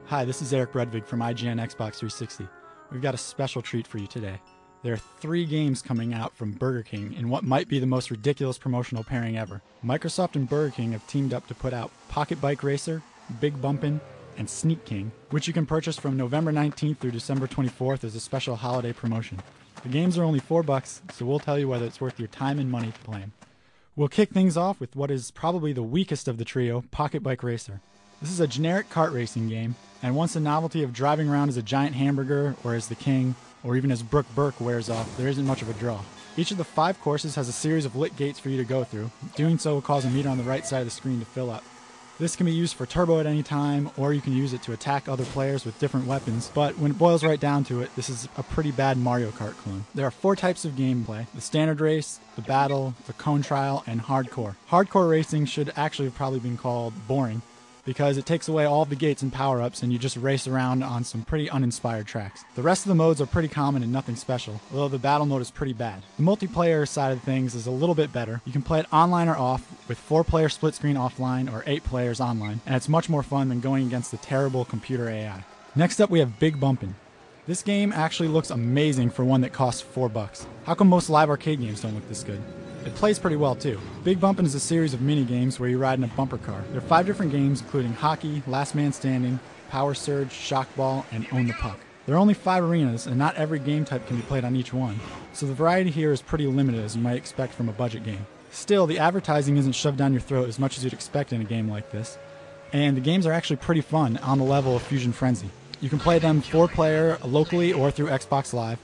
Hi, this is Eric Bredvig from IGN Xbox360. We've got a special treat for you today. There are 3 games coming out from Burger King in what might be the most ridiculous promotional pairing ever. Microsoft and Burger King have teamed up to put out PocketBike Racer, Bumbing, and Sneak King, which you can purchase from November 19th through December 24th as a special holiday promotion. The games are only $4, so we'll tell you whether it's worth your time and money to play them. We'll kick things off with what is probably the weakest of the trio, PocketBike Racer. This is a generic kart racing game, and once the novelty of driving around as a giant hamburger, or as the king, or even as Brooke Burke wears off, there isn't much of a draw. Each of the 5 courses has a series of lit gates for you to go through. Doing so will cause a meter on the right side of the screen to fill up. This can be used for turbo at any time, or you can use it to attack other players with different weapons, but when it boils right down to it, this is a pretty bad Mario Kart clone. There are 4 types of gameplay: the standard race, the battle, the cone trial, and hardcore. Hardcore racing should actually have probably been called boring, because it takes away all of the gates and power-ups and you just race around on some pretty uninspired tracks. The rest of the modes are pretty common and nothing special, although the battle mode is pretty bad. The multiplayer side of things is a little bit better. You can play it online or off, with 4-player split screen offline or 8 players online, and it's much more fun than going against the terrible computer AI. Next up we have Bumbing. This game actually looks amazing for one that costs $4. How come most live arcade games don't look this good? It plays pretty well too. Bumbing is a series of mini-games where you ride in a bumper car. There are 5 different games, including hockey, last man standing, power surge, shock ball, and own the puck. There are only 5 arenas, and not every game type can be played on each one, so the variety here is pretty limited, as you might expect from a budget game. Still, the advertising isn't shoved down your throat as much as you'd expect in a game like this, and the games are actually pretty fun, on the level of Fusion Frenzy. You can play them 4-player locally or through Xbox Live,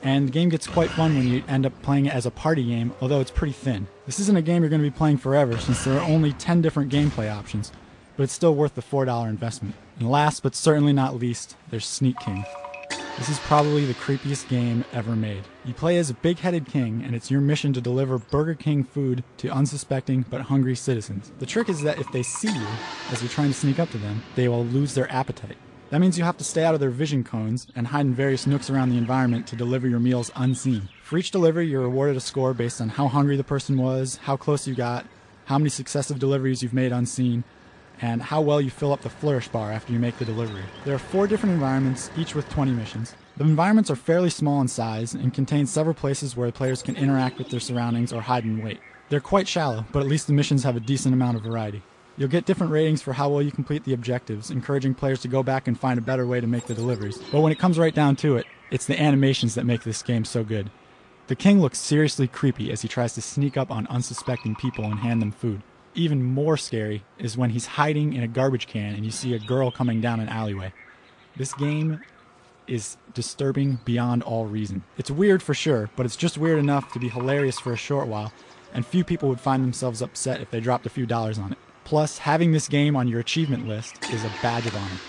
and the game gets quite fun when you end up playing it as a party game, although it's pretty thin. This isn't a game you're going to be playing forever, since there are only 10 different gameplay options, but it's still worth the $4 investment. And last, but certainly not least, there's Sneak King. This is probably the creepiest game ever made. You play as a big-headed king, and it's your mission to deliver Burger King food to unsuspecting but hungry citizens. The trick is that if they see you as you're trying to sneak up to them, they will lose their appetite. That means you have to stay out of their vision cones and hide in various nooks around the environment to deliver your meals unseen. For each delivery, you're awarded a score based on how hungry the person was, how close you got, how many successive deliveries you've made unseen, and how well you fill up the flourish bar after you make the delivery. There are 4 different environments, each with 20 missions. The environments are fairly small in size and contain several places where players can interact with their surroundings or hide and wait. They're quite shallow, but at least the missions have a decent amount of variety. You'll get different ratings for how well you complete the objectives, encouraging players to go back and find a better way to make the deliveries. But when it comes right down to it, it's the animations that make this game so good. The king looks seriously creepy as he tries to sneak up on unsuspecting people and hand them food. Even more scary is when he's hiding in a garbage can and you see a girl coming down an alleyway. This game is disturbing beyond all reason. It's weird for sure, but it's just weird enough to be hilarious for a short while, and few people would find themselves upset if they dropped a few dollars on it. Plus, having this game on your achievement list is a badge of honor.